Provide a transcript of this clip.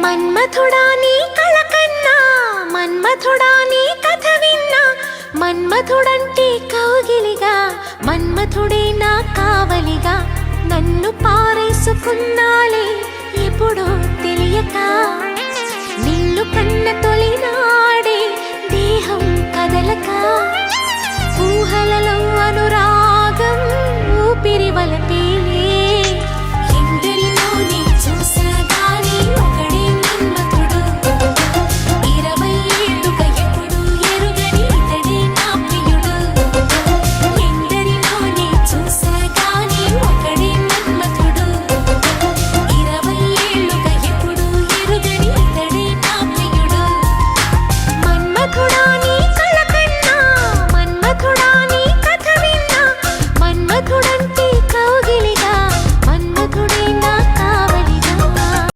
మన్మథుడా నీ కళ కన్నా, మన్మథుడా నీ కథ విన్నా, మన్మథుడంటే కౌగిలిగా, మన్మథుడే నా కావలిగా, నన్ను పారేసుకున్నాలే ఎప్పుడో తెలియక, నిన్ను కన్న తొలినాడే దేహం కదలక, ఊహలలో అనురాగం ఊపిరి వలపే